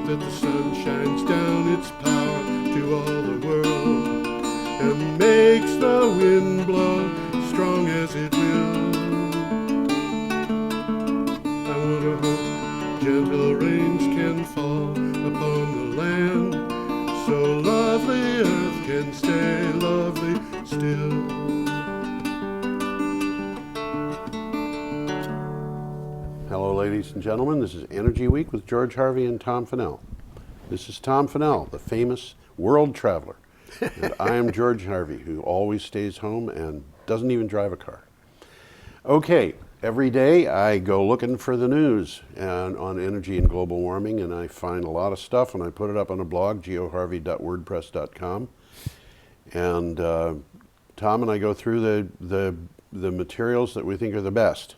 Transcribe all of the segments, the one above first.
that the sun shines down its power to all the world and makes the wind blow strong as it will. I wonder hope gentle rains can fall upon the land, so lovely earth can stay lovely still. Hello, ladies and gentlemen. This is Energy Week with George Harvey and Tom Fennell. This is Tom Fennell, the famous world traveler. And I am George Harvey, who always stays home and doesn't even drive a car. Okay, every day I go looking for the news on energy and global warming, and I find a lot of stuff, and I put it up on a blog, geoharvey.wordpress.com. And Tom and I go through the materials that we think are the best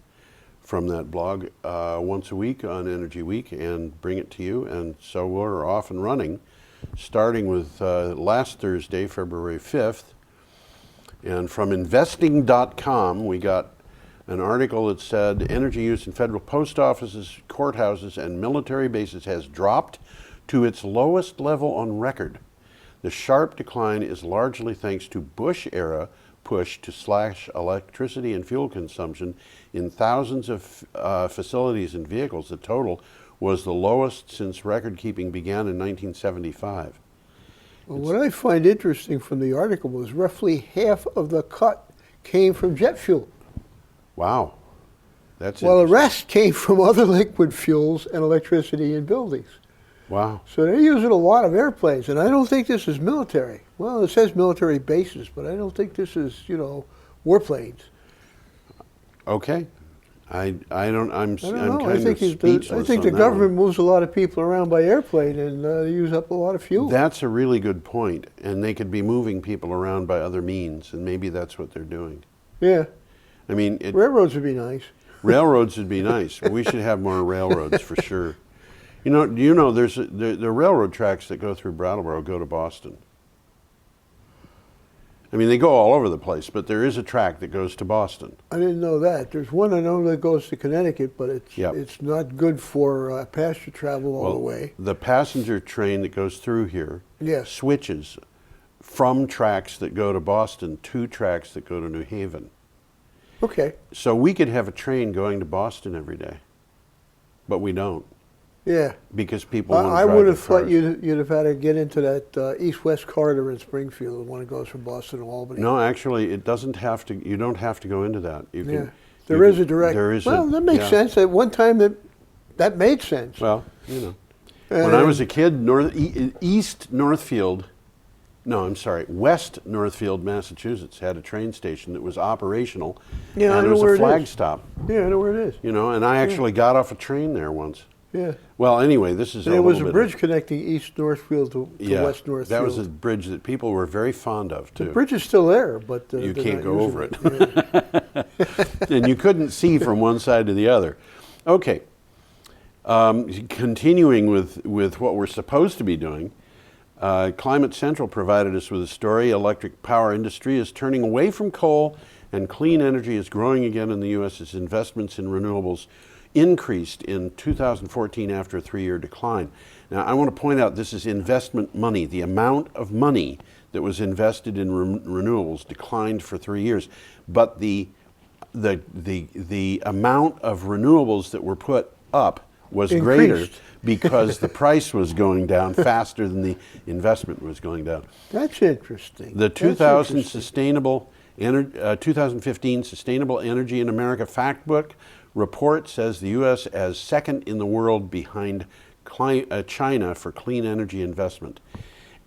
from that blog once a week on Energy Week and bring it to you. And so we're off and running, starting with last Thursday, February 5th. And from investing.com, we got an article that said energy use in federal post offices, courthouses, and military bases has dropped to its lowest level on record. The sharp decline is largely thanks to Bush-era push to slash electricity and fuel consumption in thousands of facilities and vehicles. The total was the lowest since record-keeping began in 1975. Well, what I find interesting from the article was roughly half of the cut came from jet fuel. Wow. That's while the rest came from other liquid fuels and electricity in buildings. Wow. So they're using a lot of airplanes, and I don't think this is military. Well, it says military bases, but I don't think this is, warplanes. Okay. I'm kind of speechless. I think the government moves a lot of people around by airplane and they use up a lot of fuel. That's a really good point, and they could be moving people around by other means, and maybe that's what they're doing. Yeah. I mean, railroads would be nice. Railroads would be nice. We should have more railroads for sure. Do you know there's the railroad tracks that go through Brattleboro go to Boston? I mean, they go all over the place, but there is a track that goes to Boston. I didn't know that. There's one I know that goes to Connecticut, but it's not good for passenger travel all the way. The passenger train that goes through here switches from tracks that go to Boston to tracks that go to New Haven. Okay. So we could have a train going to Boston every day, but we don't. Yeah. Because people want to drive I would have their thought you'd have had to get into that east-west corridor in Springfield, the one that goes from Boston to Albany. No, actually, it doesn't have to. You don't have to go into that. There is a direct. That makes sense. At one time, that made sense. Well, when I was a kid, West Northfield, Massachusetts had a train station that was operational, and it was a flag stop. Yeah, I know where it is. And I actually got off a train there once. Yeah. Well, anyway, this is there was a bridge connecting East Northfield to West Northfield. That was a bridge that people were very fond of, too. The bridge is still there, but you can't go over it. And you couldn't see from one side to the other. Okay. Continuing with what we're supposed to be doing, Climate Central provided us with a story. Electric power industry is turning away from coal, and clean energy is growing again in the U.S. as investments in renewables increased in 2014 after a 3-year decline. Now, I want to point out this is investment money. The amount of money that was invested in renewables declined for 3 years, but the amount of renewables that were put up was greater because the price was going down faster than the investment was going down. That's interesting. The 2015 Sustainable Energy in America Factbook report says the U.S. as second in the world behind China for clean energy investment.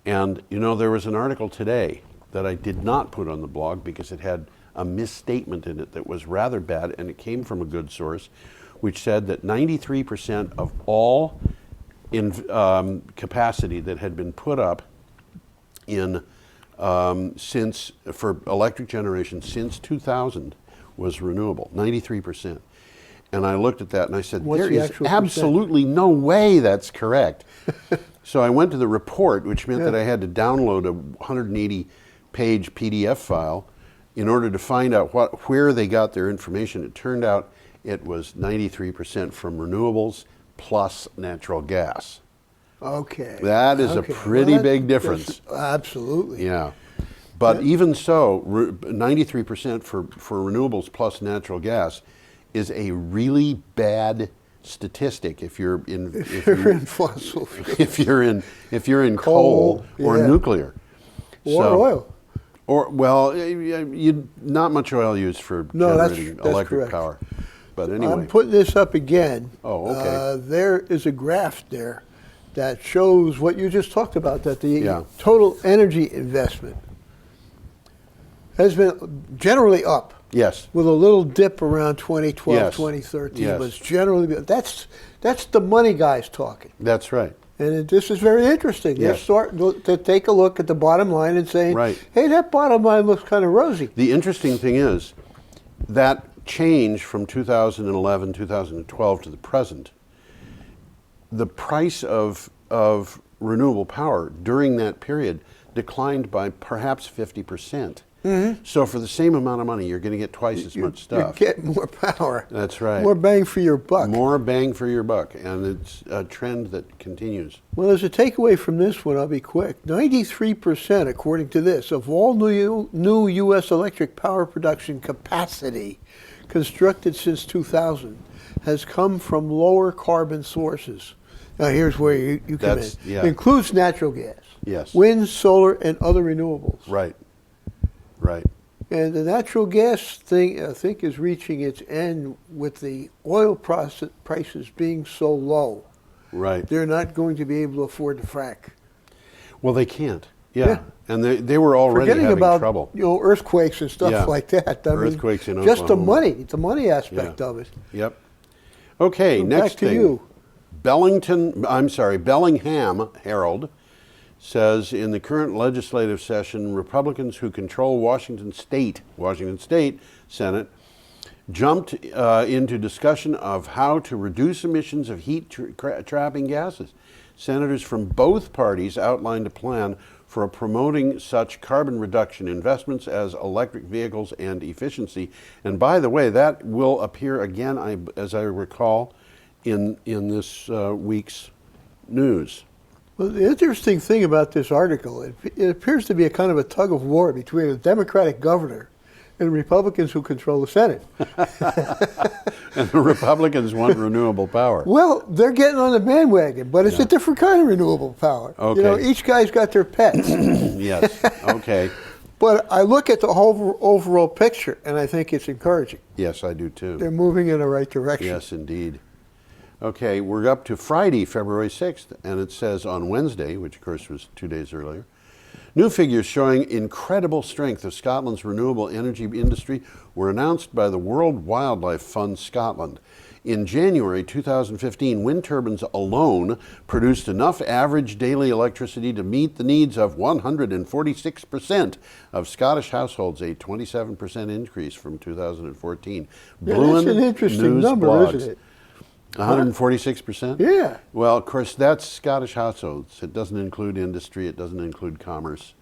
And there was an article today that I did not put on the blog because it had a misstatement in it that was rather bad, and it came from a good source, which said that 93% of all capacity that had been put up for electric generation since 2000 was renewable, 93%. And I looked at that and I said, there is absolutely no way that's correct. So I went to the report, which meant that I had to download a 180-page PDF file in order to find out where they got their information. It turned out it was 93% from renewables plus natural gas. Okay. That is Okay. a pretty Well, big difference. Absolutely. Yeah. But even so, 93% for renewables plus natural gas is a really bad statistic if you're in in fossil fuels. if you're in coal or yeah. nuclear. Or So- oil. Or well, not much oil used for No, generating that's electric correct. power. But anyway, I'm putting this up again. Oh, okay. There is a graph there that shows what you just talked about, that the Yeah. total energy investment has been generally up, yes, with a little dip around 2012, Yes. 2013. Yes. But it's generally, that's the money guys talking. that's right. And this is very interesting. They're Yes. starting to take a look at the bottom line and saying, Right. hey, that bottom line looks kind of rosy. The interesting thing is that change from 2011, 2012 to the present, the price of renewable power during that period declined by perhaps 50%. So for the same amount of money, you're going to get twice as much stuff. You get more power. That's right. More bang for your buck. More bang for your buck, and it's a trend that continues. Well, as a takeaway from this one, I'll be quick. 93%, according to this, of all new U.S. electric power production capacity constructed since 2000 has come from lower carbon sources. Now, here's where you come in. That's- yeah. It includes natural gas, Yes. wind, solar, and other renewables. Right. Right. And the natural gas thing, I think, is reaching its end with the oil prices being so low. Right. They're not going to be able to afford to frack. Well, they can't. Yeah. Yeah. And they were already Forgetting having about trouble. earthquakes and stuff Yeah. like that. I mean, Earthquakes in just Oklahoma. the money aspect Yeah. of it. Yep. Okay, So next back to thing. you. Bellingham Herald says in the current legislative session, Republicans who control Washington State Senate jumped into discussion of how to reduce emissions of heat-trapping gases. Senators from both parties outlined a plan for promoting such carbon reduction investments as electric vehicles and efficiency. And by the way, that will appear again, as I recall, in this week's news. Well, the interesting thing about this article, it appears to be a kind of a tug of war between a Democratic governor and Republicans who control the Senate. And the Republicans want renewable power. Well, they're getting on the bandwagon, but it's a different kind of renewable power. Okay. You know, each guy's got their pets. Yes, okay. But I look at the whole overall picture, and I think it's encouraging. Yes, I do too. They're moving in the right direction. Yes, indeed. Okay, we're up to Friday, February 6th, and it says on Wednesday, which of course was 2 days earlier, new figures showing incredible strength of Scotland's renewable energy industry were announced by the World Wildlife Fund Scotland. In January 2015, wind turbines alone produced enough average daily electricity to meet the needs of 146% of Scottish households, a 27% increase from 2014. Yeah, that's an interesting number, isn't it? 146%? Yeah. Well, of course, that's Scottish households. It doesn't include industry. It doesn't include commerce.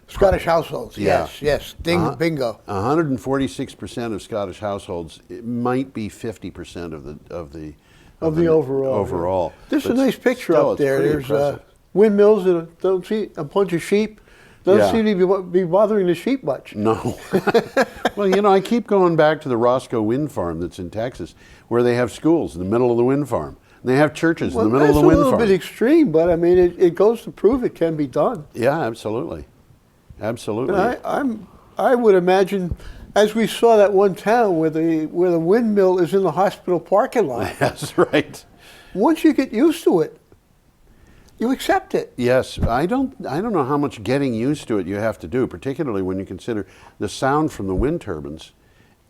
Scottish households, Yeah. yes. Bingo. 146% of Scottish households. It might be 50% of the overall. Overall. There's a But nice picture still, up it's there. pretty There's impressive. windmills that don't see a bunch of sheep. Doesn't Yeah. seem to be bothering the sheep much. No. Well, I keep going back to the Roscoe Wind Farm that's in Texas, where they have schools in the middle of the wind farm. And they have churches in the middle of the wind That's a farm. little bit extreme, but I mean, it goes to prove it can be done. Yeah, absolutely. Absolutely. And I would imagine, as we saw that one town where the windmill is in the hospital parking lot. That's right. Once you get used to it, you accept it. Yes, I don't know how much getting used to it you have to do, particularly when you consider the sound from the wind turbines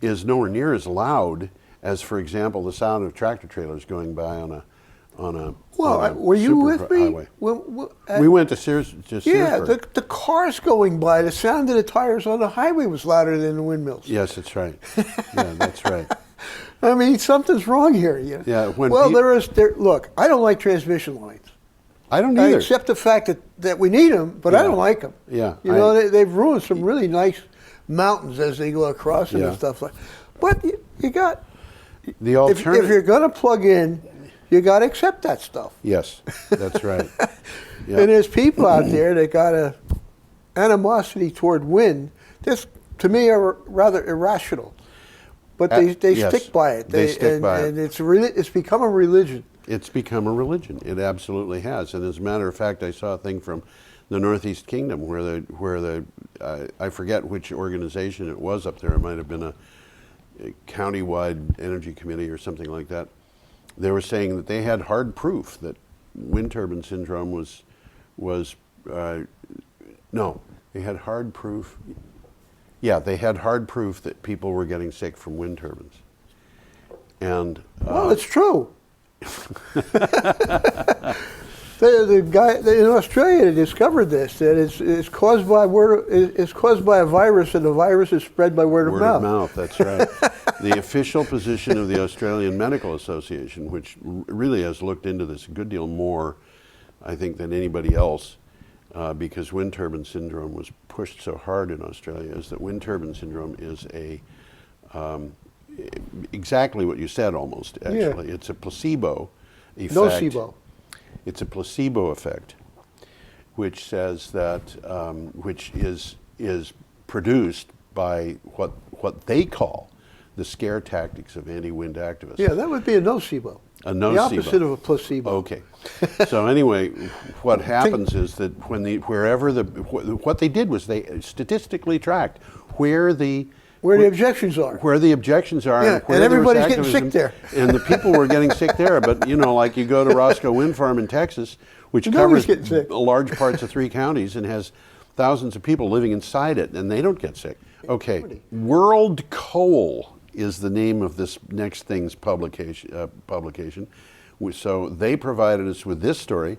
is nowhere near as loud as, for example, the sound of tractor trailers going by on a Were you with me? highway. We went to Searsburg. Yeah, the cars going by, the sound of the tires on the highway was louder than the windmills. Yes, that's right. Yeah, that's right. I mean, something's wrong here. Yeah, when look, I don't like transmission lines. I don't I either. accept the fact that we need them, but I Yeah. don't like them. Yeah, They've ruined some really nice mountains as they go across them and stuff like. But you got the if alternative. you're going to plug in, you got to accept that stuff. Yes, that's right. Yeah. And there's people out there that got a animosity toward wind. This, to me, are rather irrational. But they yes, stick by it. They stick by it. And it's become a religion. It's become a religion. It absolutely has. And as a matter of fact, I saw a thing from the Northeast Kingdom where I forget which organization it was up there. It might have been a county-wide energy committee or something like that. They were saying that they had hard proof that wind turbine syndrome no, they had hard proof. Yeah, they had hard proof that people were getting sick from wind turbines. And well, it's true. The guy in Australia discovered this, that it's caused by a virus, and the virus is spread by word of mouth. Word of mouth, that's right. The official position of the Australian Medical Association, which really has looked into this a good deal more, I think, than anybody else, because wind turbine syndrome was pushed so hard in Australia, is that wind turbine syndrome is exactly what you said almost, actually. Yeah. It's a placebo effect. Nocebo. It's a placebo effect, which says that, which is produced by what they call the scare tactics of anti-wind activists. Yeah, that would be a nocebo. A nocebo. The opposite of a placebo. Okay. So anyway, what happens is that what they did was they statistically tracked where the objections are. Where the objections are. Yeah, and everybody's getting sick there. And the people were getting sick there. But, like you go to Roscoe Wind Farm in Texas, which covers large parts of 3 counties and has thousands of people living inside it, and they don't get sick. Okay. World Coal is the name of this next thing's publication. So they provided us with this story.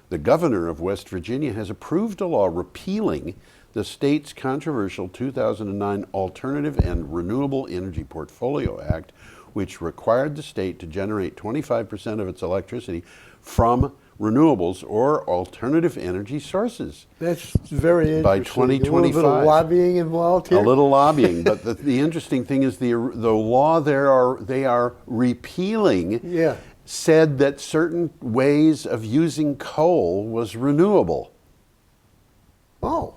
The governor of West Virginia has approved a law repealing the state's controversial 2009 Alternative and Renewable Energy Portfolio Act, which required the state to generate 25% of its electricity from renewables or alternative energy sources. That's very interesting. By 2025. A little bit of lobbying involved here. A little lobbying, but the interesting thing is the law they are repealing. Yeah. Said that certain ways of using coal was renewable. Oh.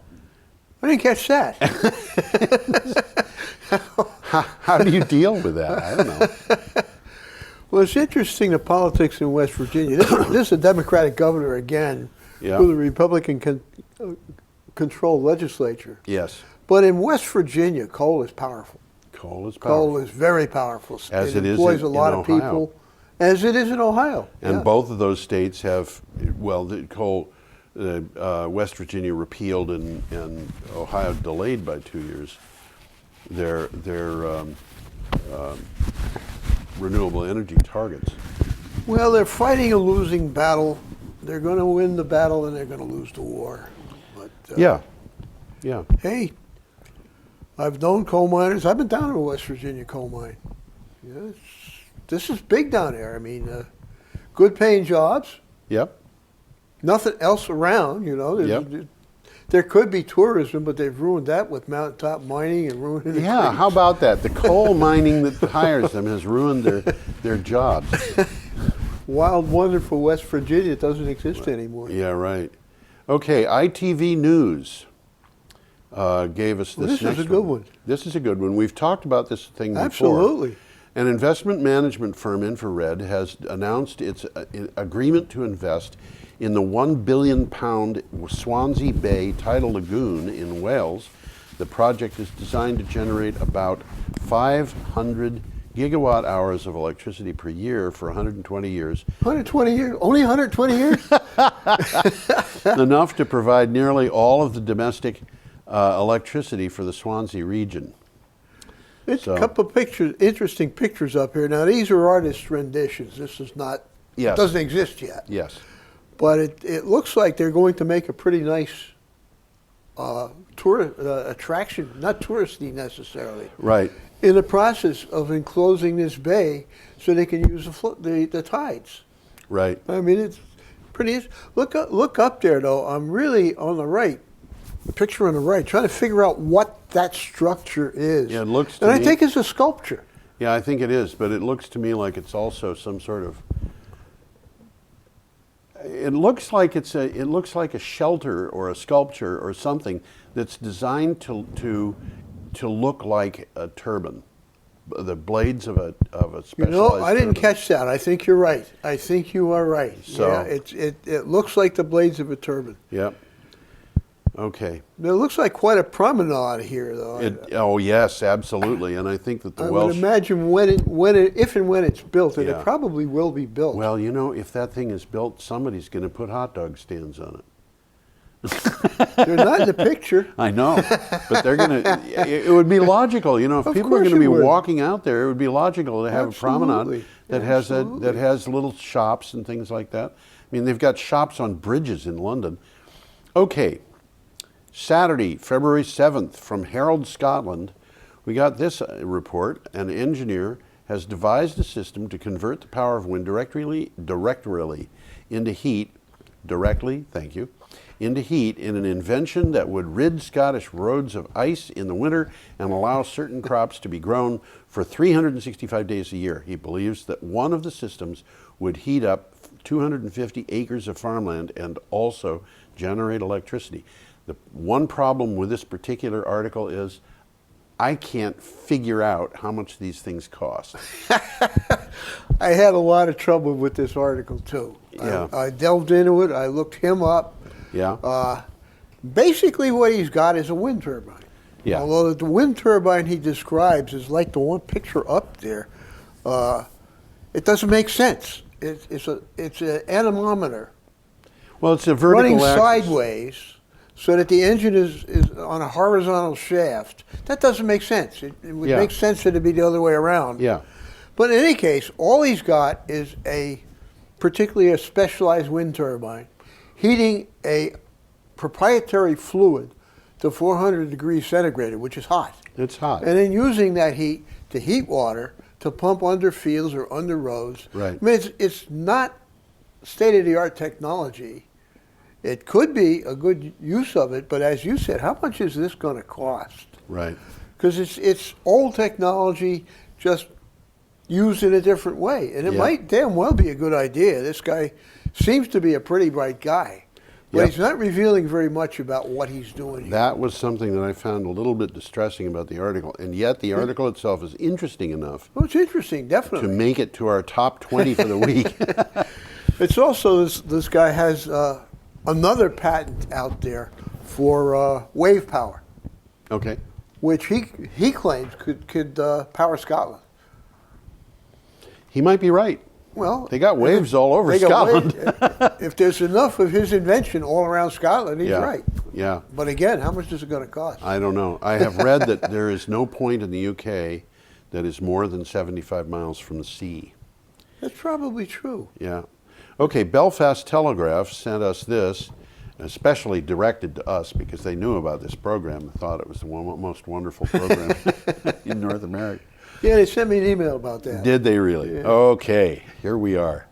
I didn't catch that. How do you deal with that? I don't know. Well, it's interesting, the politics in West Virginia. This is a Democratic governor again, with a Republican controlled legislature. Yes. But in West Virginia, coal is powerful. Coal is powerful. Coal is very powerful. As it employs is a lot of people. As it is in Ohio. And both of those states have, the coal. West Virginia repealed and Ohio delayed by 2 years their renewable energy targets. Well, they're fighting a losing battle. They're going to win the battle and they're going to lose the war. But yeah. Hey, I've known coal miners. I've been down to a West Virginia coal mine. Yeah, this is big down there. I mean, good paying jobs. Yep. Nothing else around, Yep. There could be tourism, but they've ruined that with mountaintop mining and ruining the Yeah, creeks. how about that? The coal mining that hires them has ruined their jobs. Wild, wonderful West Virginia doesn't exist anymore. Yeah, right. Okay, ITV News gave us this This is a good one. This is a good one. We've talked about this thing before. Absolutely. An investment management firm, Infrared, has announced its agreement to invest in the £1 billion Swansea Bay tidal lagoon in Wales. The project is designed to generate about 500 gigawatt hours of electricity per year for 120 years. 120 years? Only 120 years? Enough to provide nearly all of the domestic electricity for the Swansea region. It's a couple of pictures, interesting pictures up here. Now, these are artist renditions. This is not, Yes. It doesn't exist yet. Yes. But it looks like they're going to make a pretty nice attraction, not touristy necessarily. Right. In the process of enclosing this bay so they can use the tides. Right. I mean, it's pretty. Look up there, though. I'm really on the right, picture on the right, trying to figure out what that structure is. Yeah, it looks to and me, I think it's a sculpture. Yeah, I think it is, but it looks to me like it's also some sort of It looks like it looks like a shelter or a sculpture or something that's designed to look like a turbine. The blades of a specialized I didn't turbine. catch that. I think you're right. I think you are right. So- yeah, it looks like the blades of a turbine. Yep. Okay. It looks like quite a promenade here, though. Oh yes, absolutely. And I think that the I Welsh. would imagine if and when it's built, and Yeah. it probably will be built. Well, you know, if that thing is built, somebody's going to put hot dog stands on it. They're not in the picture. I know, but they're going to. It would be logical, you know, if Of people are course going to be it would. walking out there, it would be logical to have a promenade Absolutely. that Absolutely. has little shops and things like that. I mean, they've got shops on bridges in London. Okay, Saturday, February 7th, from Herald, Scotland, we got this report. An engineer has devised a system to convert the power of wind directly into heat. Directly, thank you. Into heat in an invention that would rid Scottish roads of ice in the winter and allow certain crops to be grown for 365 days a year. He believes that one of the systems would heat up 250 acres of farmland and also generate electricity. The one problem with this particular article is I can't figure out how much these things cost. I had a lot of trouble with this article, too. Yeah. I delved into it. I looked him up. Yeah. Basically, what he's got is a wind turbine. Yeah. Although the wind turbine he describes is like the one picture up there. It doesn't make sense. It's an anemometer Well, it's a vertical running axis. sideways so that the engine is on a horizontal shaft. That doesn't make sense. It would Yeah. make sense that it'd be the other way around. Yeah. But in any case, all he's got is particularly a specialized wind turbine, heating a proprietary fluid to 400 degrees centigrade, which is hot. It's hot. And then using that heat to heat water to pump under fields or under roads. Right. I mean, it's not state-of-the-art technology. It could be a good use of it, but as you said, how much is this going to cost? Right. Because it's old technology, just used in a different way. And it Yeah. might damn well be a good idea. This guy seems to be a pretty bright guy. But Yep. he's not revealing very much about what he's doing here. That was something that I found a little bit distressing about the article, and yet the article itself is interesting enough Well, it's interesting, to definitely. make it to our top 20 for the week. It's also, this guy has another patent out there for wave power, Okay. which he claims could power Scotland. He might be right. Well, They got waves all over they got Scotland. if there's enough of his invention all around Scotland, he's Yeah. right. Yeah. But again, how much is it going to cost? I don't know. I have read that there is no point in the UK that is more than 75 miles from the sea. That's probably true. Yeah. Okay, Belfast Telegraph sent us this, especially directed to us because they knew about this program and thought it was the most wonderful program in North America. Yeah, they sent me an email about that. Did they really? Yeah. Okay, here we are.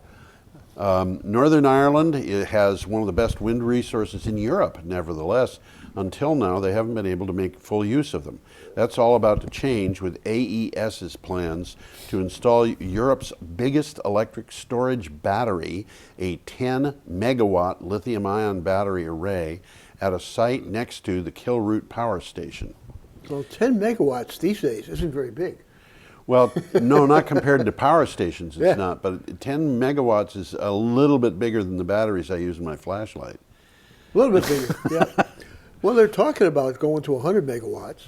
Northern Ireland has one of the best wind resources in Europe. Nevertheless, until now, they haven't been able to make full use of them. That's all about to change with AES's plans to install Europe's biggest electric storage battery, a 10-megawatt lithium-ion battery array, at a site next to the Kilroot Power Station. Well, 10 megawatts these days isn't very big. Well, no, not compared to power stations, it's Yeah. not. But 10 megawatts is a little bit bigger than the batteries I use in my flashlight. A little bit bigger, yeah. Well, they're talking about going to 100 megawatts.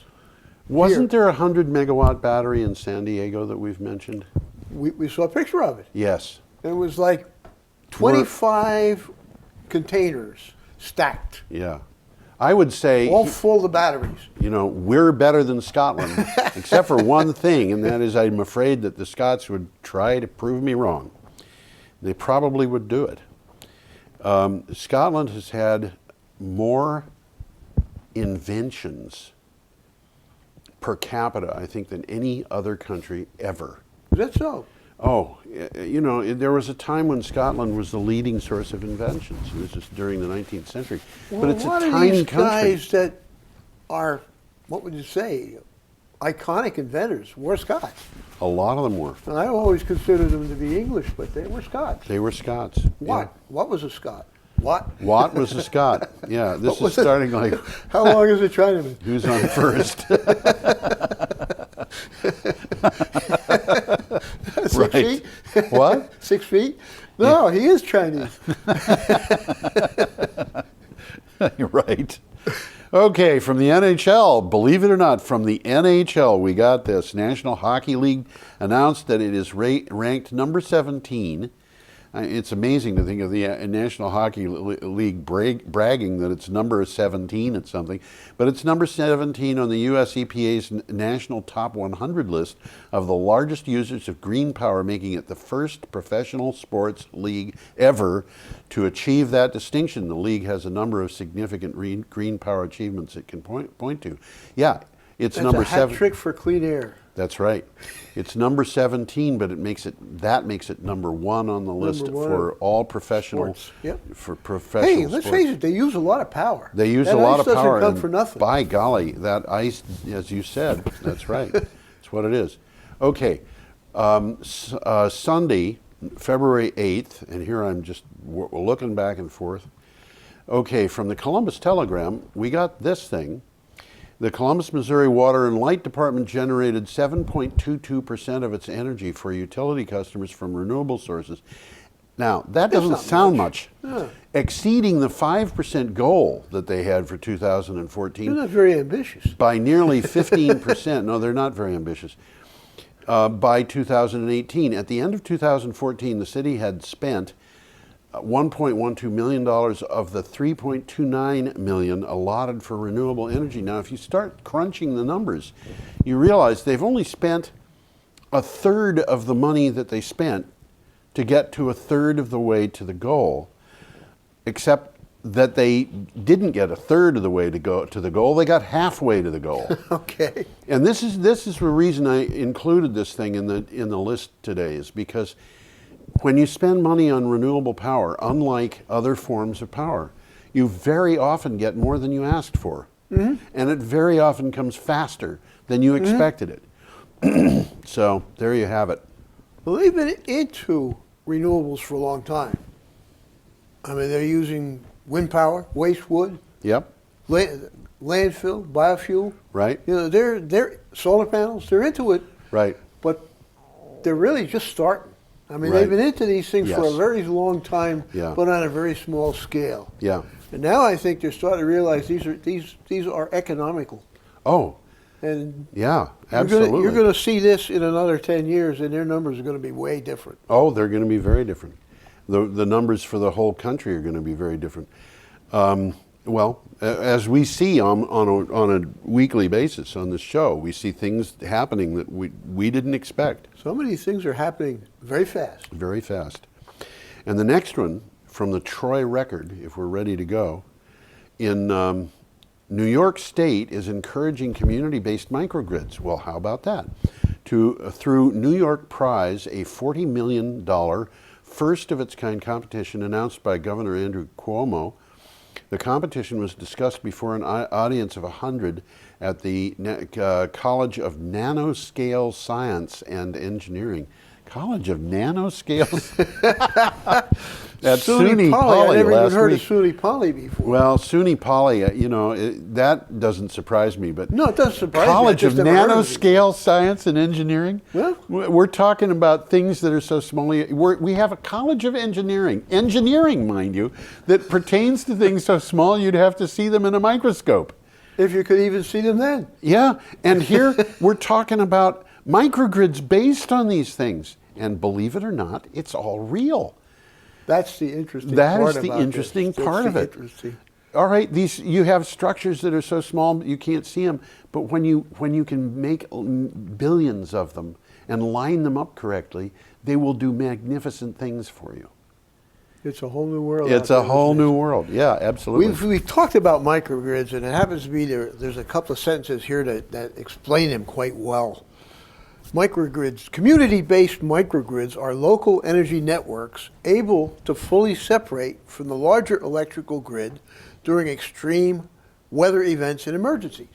Wasn't there a 100-megawatt battery in San Diego that we've mentioned? We saw a picture of it. Yes. It was like 25 containers stacked, Yeah. I would say, all full of batteries. you know, we're better than Scotland, except for one thing, and that is I'm afraid that the Scots would try to prove me wrong. They probably would do it. Scotland has had more inventions per capita, I think, than any other country ever. Is that so? Oh, you know, there was a time when Scotland was the leading source of inventions. This is during the 19th century. Well, But it's a lot of tiny these country. guys that are, what would you say, iconic inventors were Scots. A lot of them were. And I always considered them to be English, but they were Scots. They were Scots. Watt. Yeah. What was a Scot? Watt? Watt was a Scot. Yeah, this is starting like, How long is it trying to be? who's on first? 6 Right. feet? What? 6 feet? No, he is Chinese. Right. Okay, from the NHL, believe it or not, from the NHL, we got this. National Hockey League announced that it is ranked number 17. It's amazing to think of the National Hockey League bragging that it's number 17 at something, but it's number 17 on the U.S. EPA's National Top 100 list of the largest users of green power, making it the first professional sports league ever to achieve that distinction. The league has a number of significant green power achievements it can point to. Yeah, it's That's number a hat trick for clean air. That's right. It's number 17, but makes it number 1 on the list for all professional sports. Yep. for professional. Hey, let's face it, they use a lot of power. They use that a lot ice of power. Doesn't come for nothing. By golly, that ice, as you said, that's right. That's what it is. Okay, Sunday, February 8th, and here I'm just we're looking back and forth. Okay, from the Columbus Telegram, we got this thing. The Columbus, Missouri Water and Light Department generated 7.22% of its energy for utility customers from renewable sources. Now, that doesn't sound much. Yeah. Exceeding the 5% goal that they had for 2014 They're not very ambitious. by nearly 15%. No, they're not very ambitious. By 2018. At the end of 2014, the city had spent $1.12 million of the $3.29 million allotted for renewable energy. Now, if you start crunching the numbers, you realize they've only spent a third of the money that they spent to get to a third of the way to the goal, except that they didn't get a third of the way to the goal. They got halfway to the goal. Okay. And this is the reason I included this thing in the list today, is because when you spend money on renewable power, unlike other forms of power, you very often get more than you asked for. Mm-hmm. And it very often comes faster than you expected it. So there you have it. Well, they've been into renewables for a long time. I mean, they're using wind power, waste wood, Yep. landfill, biofuel. Right. You know, they're solar panels. They're into it, Right. but they're really just starting. I mean, Right. they've been into these things for a Yes. very long time, Yeah. but on a very small scale. Yeah. And now I think they're starting to realize these are economical. Oh, And yeah, absolutely. you're going to see this in another 10 years, and their numbers are going to be way different. Oh, they're going to be very different. The numbers for the whole country are going to be very different. Well, as we see on a weekly basis on this show, we see things happening that we didn't expect. Some of these things are happening very fast. Very fast. And the next one, from the Troy Record, if we're ready to go, in New York State is encouraging community-based microgrids. Well, how about that? Through New York Prize, a $40 million first-of-its-kind competition announced by Governor Andrew Cuomo. The competition was discussed before an audience of 100 at the College of Nanoscale Science and Engineering. College of Nanoscale? At SUNY Poly I never even last heard week. of SUNY Poly before. Well, SUNY Poly, that doesn't surprise me. But No, it doesn't surprise me. I College of just never heard of it. Nanoscale Science and Engineering? Well. We're talking about things that are so small. We have a College of Engineering, mind you, that pertains to things so small you'd have to see them in a microscope. If you could even see them then. Yeah, and here we're talking about microgrids based on these things. And believe it or not, it's all real. That's the interesting That part is the about interesting this. part of it. All right, you have structures that are so small you can't see them, but when you can make billions of them and line them up correctly, they will do magnificent things for you. It's a whole new world. It's a whole new world. Yeah, absolutely. We've talked about microgrids, and it happens to be there's a couple of sentences here that explain them quite well. Microgrids, community-based microgrids are local energy networks able to fully separate from the larger electrical grid during extreme weather events and emergencies.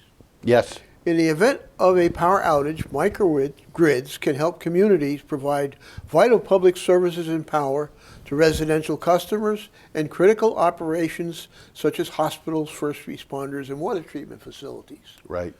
Yes. In the event of a power outage, microgrids can help communities provide vital public services and power to residential customers and critical operations such as hospitals, first responders, and water treatment facilities. Right.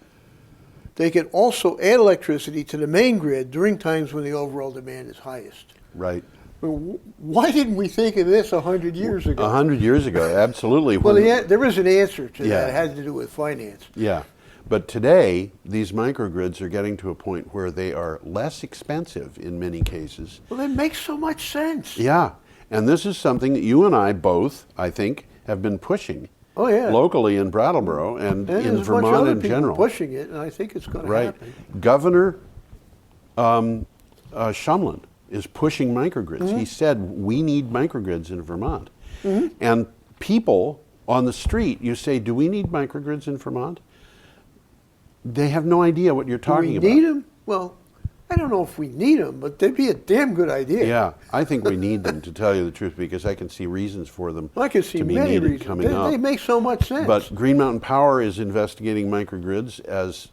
They can also add electricity to the main grid during times when the overall demand is highest. Right. Why didn't we think of this 100 years ago? 100 years ago, absolutely. Well, there is an answer to Yeah. that. It had to do with finance. Yeah. But today, these microgrids are getting to a point where they are less expensive in many cases. Well, it makes so much sense. Yeah. And this is something that you and I both, I think, have been pushing Oh, yeah. locally in Brattleboro and There's in a bunch of Vermont other in people general. pushing it, and I think it's going to Right. happen. Governor Shumlin is pushing microgrids. Mm-hmm. He said, we need microgrids in Vermont. Mm-hmm. And people on the street, you say, do we need microgrids in Vermont? They have no idea what you're talking Do about. we need them? Well, I don't know if we need them, but they'd be a damn good idea. Yeah, I think we need them, to tell you the truth, because I can see reasons for them I can see to be many needed reasons. coming up. They make so much sense. But Green Mountain Power is investigating microgrids as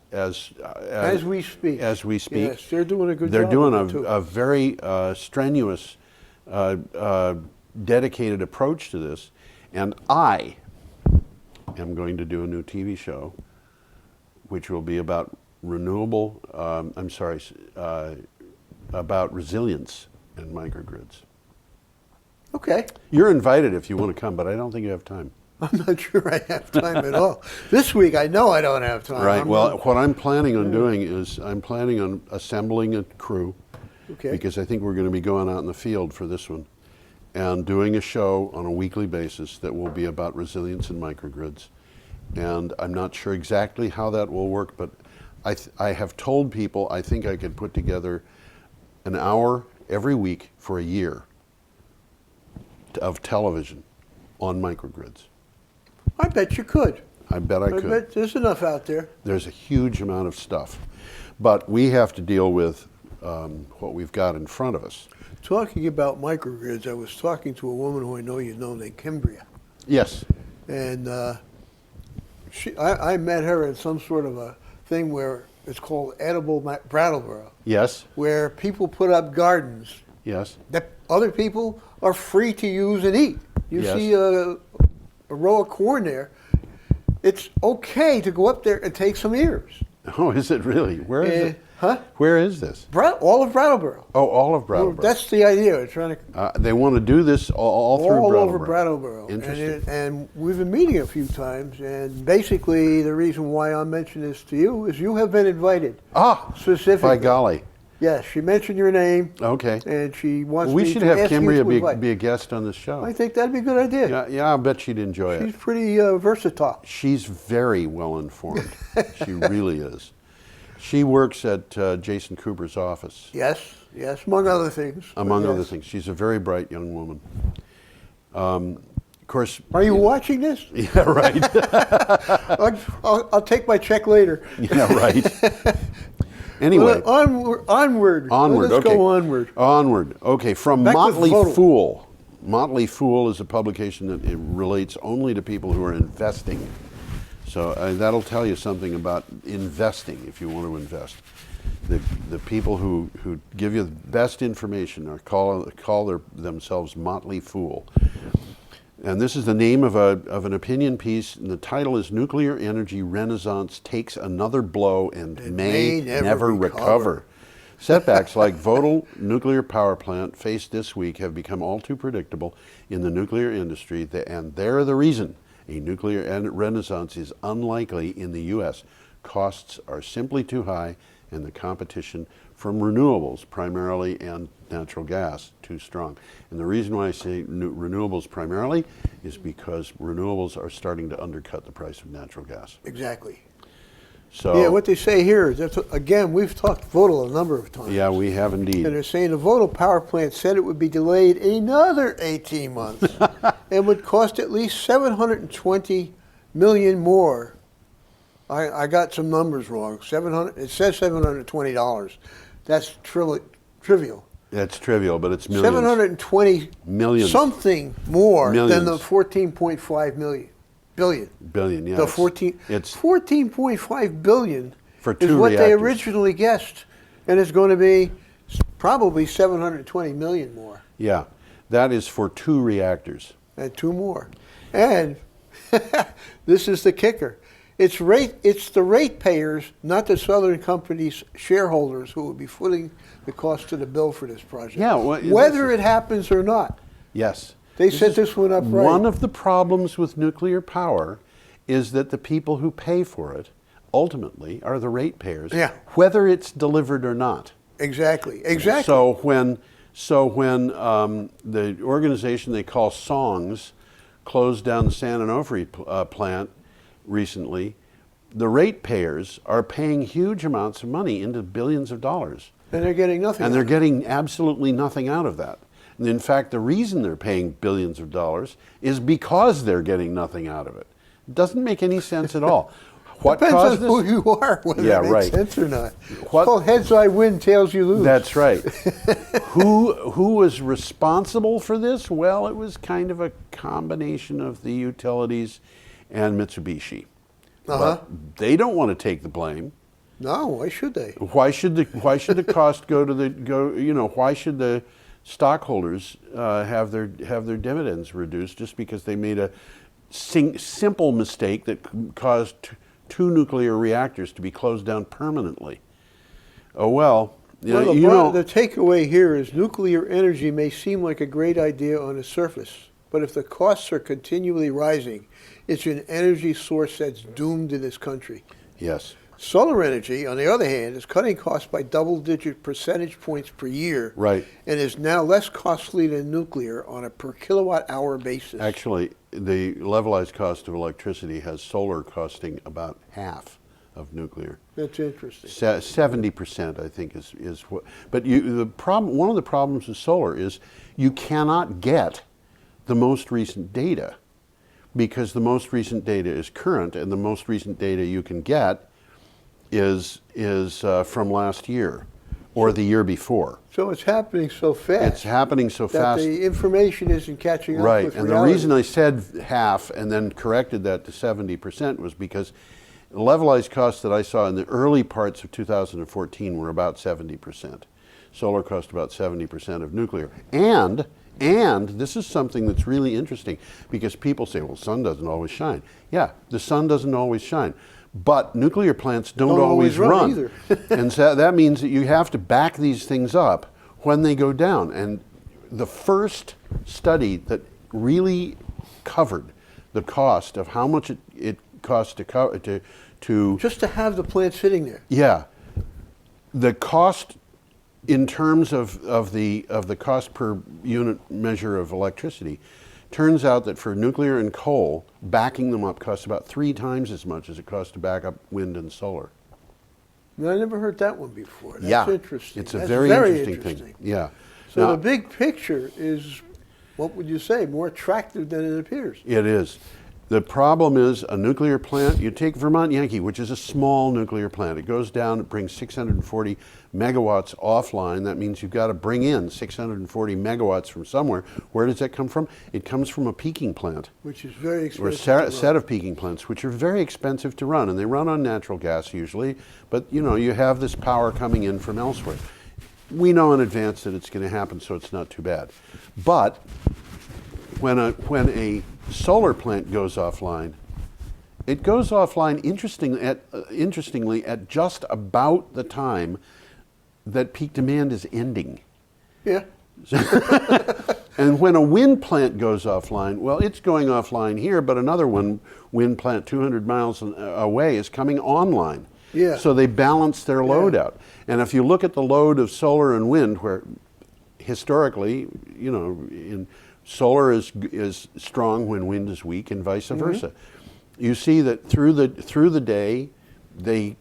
we speak. As we speak. Yes, they're doing a good They're job. doing of it, too. a very strenuous, dedicated approach to this. And I am going to do a new TV show, which will be about about resilience and microgrids. Okay. You're invited if you want to come, but I don't think you have time. I'm not sure I have time at all. This week, I know I don't have time. Right. What I'm planning on doing is I'm planning on assembling a crew, Okay. because I think we're going to be going out in the field for this one, and doing a show on a weekly basis that will be about resilience and microgrids. And I'm not sure exactly how that will work, but I have told people I think I could put together an hour every week for a year of television on microgrids. I bet you could. I bet I could. I bet there's enough out there. There's a huge amount of stuff. But we have to deal with what we've got in front of us. Talking about microgrids, I was talking to a woman who I know you know named Kimbria. Yes. And I met her in some sort of a thing where it's called Edible Brattleboro, Yes. where people put up gardens Yes. that other people are free to use and eat. You Yes. see a row of corn there, it's okay to go up there and take some ears. Oh, is it really? Where is it? Huh? Where is this? All of Brattleboro. Oh, all of Well, Brattleboro. that's the idea. We're trying to They want to do this all through all Brattleboro. over Brattleboro. Interesting. And we've been meeting a few times, and basically the reason why I'm mentioning this to you is you have been invited. Specifically. By golly. Yes, she mentioned your name, Okay. and she wants We me should to have ask you to Kimbria invite. be a guest on this show. I think that'd be a good idea. Yeah, I'll bet she'd enjoy She's it. pretty versatile. She's very well informed. She really is. She works at Jason Cooper's office, Yes, among other things. among Yes. other things. She's a very bright young woman. Of course. Are you watching this? Yeah, right. I'll take my check later. Yeah, right. Anyway. Well, onward. Onward, Let's okay. go onward. Onward. Okay, from Back with Motley Vodal. Fool. Motley Fool is a publication that it relates only to people who are investing. So that'll tell you something about investing if you want to invest. The people who give you the best information are call themselves Motley Fool. And this is the name of an opinion piece, and the title is Nuclear Energy Renaissance Takes Another Blow and May Never Recover. Setbacks like Vodal nuclear power plant faced this week have become all too predictable in the nuclear industry, and they're the reason a nuclear renaissance is unlikely in the U.S. Costs are simply too high, and the competition from renewables primarily and natural gas too strong. And the reason why I say renewables primarily is because renewables are starting to undercut the price of natural gas. Exactly. So Yeah, what they say here is, again, we've talked Vodal a number of times. yeah, we have indeed. And they're saying the Vodal power plant said it would be delayed another 18 months and would cost at least $720 million more. I got some numbers wrong. It says $720. That's trivial. That's trivial, but it's millions. 720 Millions. something more than Millions. the 14.5 billion. Billion, yeah. The it's 14.5 billion For is 2 what they reactors. originally guessed, and it's going to be probably 720 million more, Yeah, that is for 2 reactors. and 2 more. And this is the kicker. It's the ratepayers, not the Southern Company's shareholders, who will be footing the cost of the bill for this project. Yeah, well, whether it happens or not. Yes. They set this one up right. One of the problems with nuclear power is that the people who pay for it ultimately are the ratepayers, Yeah. whether it's delivered or not. Exactly. So when the organization they call SONGS closed down the San Onofre plant recently, the ratepayers are paying huge amounts of money, into billions of dollars. And they're getting nothing. And they're out of it. getting absolutely nothing out of that. And in fact, the reason they're paying billions of dollars is because they're getting nothing out of it. It doesn't make any sense at all. What Depends caused on who this? you are, whether Yeah, it makes right. sense or not. What- It's called heads I win, tails you lose. That's right. Who was responsible for this? Well, it was kind of a combination of the utilities and Mitsubishi. Uh-huh. But they don't want to take the blame. No, why should they? Why should the cost go to why should the stockholders have their dividends reduced just because they made a simple mistake that caused 2 nuclear reactors to be closed down permanently? Oh well. Well, the takeaway here is nuclear energy may seem like a great idea on the surface, but if the costs are continually rising, it's an energy source that's doomed in this country. Yes. Solar energy, on the other hand, is cutting costs by double-digit percentage points per year, Right. and is now less costly than nuclear on a per kilowatt-hour basis. Actually, the levelized cost of electricity has solar costing about half of nuclear. That's interesting. 70%, I think, is what. But one of the problems with solar is you cannot get the most recent data, because the most recent data is current, and the most recent data you can get is from last year or the year before. So it's happening so fast. It's happening so that fast. the information isn't catching up Right, with and reality. the reason I said half and then corrected that to 70% was because the levelized costs that I saw in the early parts of 2014 were about 70%. Solar cost about 70% of nuclear. And this is something that's really interesting, because people say, well, the sun doesn't always shine. Yeah, the sun doesn't always shine. But nuclear plants don't always run either. And so that means that you have to back these things up when they go down. And the first study that really covered the cost of how much it costs to Just to have the plant sitting there. yeah, the cost in terms of the cost per unit measure of electricity, turns out that for nuclear and coal, backing them up costs about 3 times as much as it costs to back up wind and solar. No, I never heard that one before. That's Yeah, interesting. it's a That's very interesting thing. Yeah. So Now, the big picture is, what would you say, more attractive than it appears? it is. The problem is a nuclear plant. You take Vermont Yankee, which is a small nuclear plant. It goes down, it brings 640 megawatts offline. That means you've got to bring in 640 megawatts from somewhere. Where does that come from? It comes from a peaking plant, Which is very or expensive. a set of peaking plants, which are very expensive to run, and they run on natural gas usually. But you have this power coming in from elsewhere. We know in advance that it's going to happen, so it's not too bad. But when a solar plant goes offline, it goes offline interestingly at just about the time that peak demand is ending. Yeah. And when a wind plant goes offline, well, it's going offline here, but another wind plant 200 miles away is coming online. Yeah. So they balance their load out. And if you look at the load of solar and wind, where historically, solar is strong when wind is weak, and vice versa. You see that through the day, they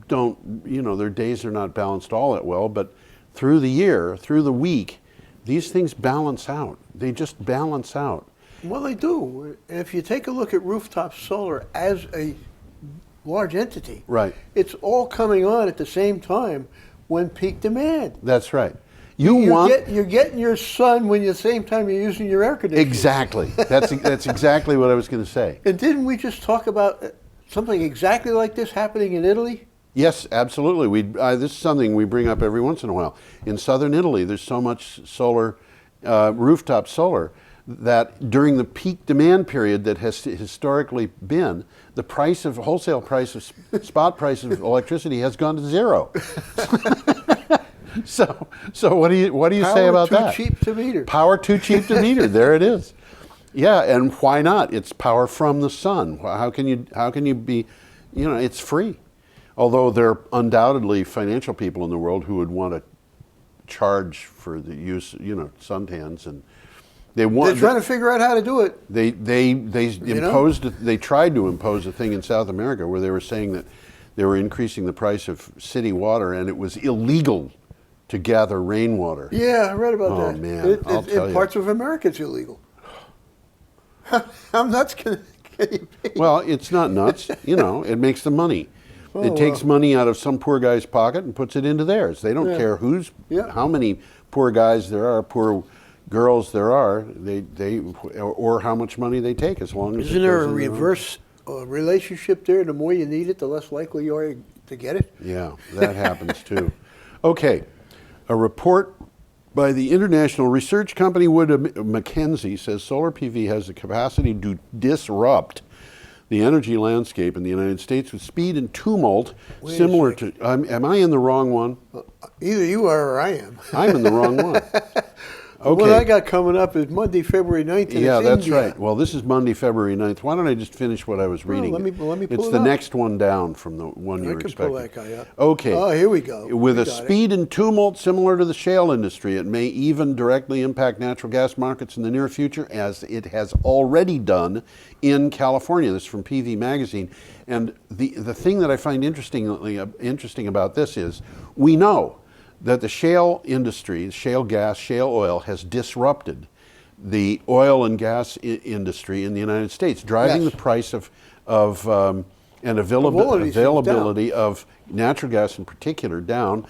don't, their days are not balanced all that well, but through the year, through the week, these things balance out. They just balance out. Well, they do. If you take a look at rooftop solar as a large entity, Right. it's all coming on at the same time when peak demand. That's right. You're getting your sun when at the same time you're using your air conditioner. Exactly. That's exactly what I was going to say. And didn't we just talk about something exactly like this happening in Italy? Yes, absolutely. This is something we bring up every once in a while. In southern Italy, there's so much solar, rooftop solar, that during the peak demand period that has historically been, the price of wholesale price of spot price of electricity has gone to zero. So what do you say about that? Power too cheap to meter. Power too cheap to meter. There it is. Yeah, and why not? It's power from the sun. How can you be, it's free. Although there are undoubtedly financial people in the world who would want to charge for the use, suntans, and they're trying to figure out how to do it. They tried to impose a thing in South America where they were saying that they were increasing the price of city water, and it was illegal to gather rainwater. Yeah, I read about that. Oh man, I'll tell you. In parts of America, it's illegal. How nuts can you be? Well, it's not nuts. It makes the money. It takes money out of some poor guy's pocket and puts it into theirs. They don't care how many poor guys there are, poor girls there are, or how much money they take, as long as Isn't there a reverse relationship there? The more you need it, the less likely you are to get it. Yeah, that happens too. Okay, a report by the international research company Wood Mackenzie says solar PV has the capacity to disrupt the energy landscape in the United States with speed and tumult similar to... am I in the wrong one? Either you are or I am. I'm in the wrong one. Okay. What I got coming up is Monday, February 9th. Yeah, that's India. Right. Well, this is Monday, February 9th. Why don't I just finish what I was reading? Let me pull it's it the up. Next one down from the one you were expecting. I can pull that guy up. Okay. Oh, here we go. With a speed and tumult similar to the shale industry, it may even directly impact natural gas markets in the near future, as it has already done in California. This is from PV Magazine. And the thing that I find interesting about this is we know that the shale industry, shale gas, shale oil, has disrupted the oil and gas industry in the United States, driving the price of availability of natural gas in particular down.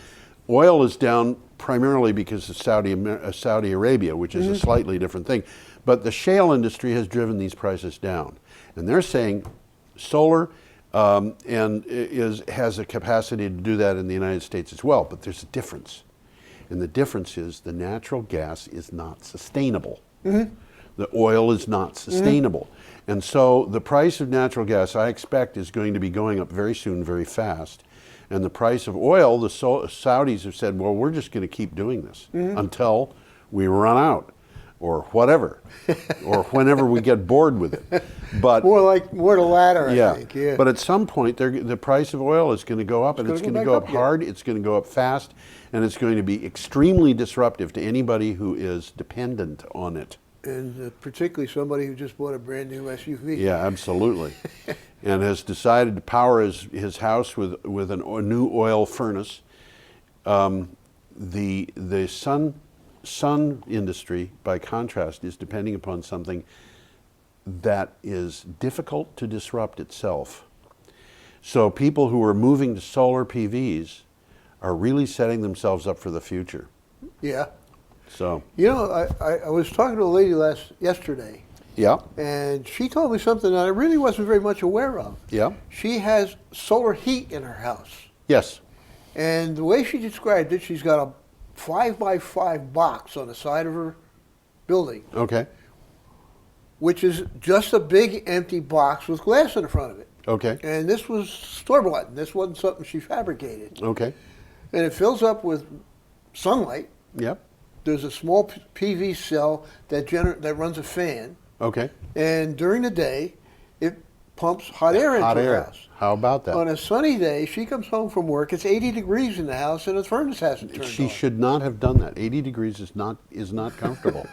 Oil is down primarily because of Saudi Arabia, which is a slightly different thing. But the shale industry has driven these prices down. And they're saying solar has a capacity to do that in the United States as well, but there's a difference. And the difference is the natural gas is not sustainable. The oil is not sustainable. And so the price of natural gas, I expect, is going to be going up very soon, very fast. And the price of oil, the Saudis have said, well, we're just going to keep doing this until we run out, or whatever, or whenever we get bored with it. But more the latter, I think. Yeah. But at some point, the price of oil is going to go up, and it's going to go up hard. It's going to go up fast, and it's going to be extremely disruptive to anybody who is dependent on it. And particularly somebody who just bought a brand new SUV. Yeah, absolutely. And has decided to power his house with a new oil furnace. The sun industry, by contrast, is depending upon something that is difficult to disrupt itself. So people who are moving to solar PVs are really setting themselves up for the future. Yeah. So I was talking to a lady yesterday. Yeah. And she told me something that I really wasn't very much aware of. Yeah. She has solar heat in her house. Yes. And the way she described it, she's got a 5x5 box on the side of her building. Okay. Which is just a big empty box with glass in the front of it. Okay. And this was store-bought. This wasn't something she fabricated. Okay. And it fills up with sunlight. Yep. There's a small PV cell that runs a fan. Okay. And during the day, it pumps hot air into her house. How about that? On a sunny day, she comes home from work. It's 80 degrees in the house, and the furnace hasn't turned on. She should not have done that. 80 degrees is not comfortable.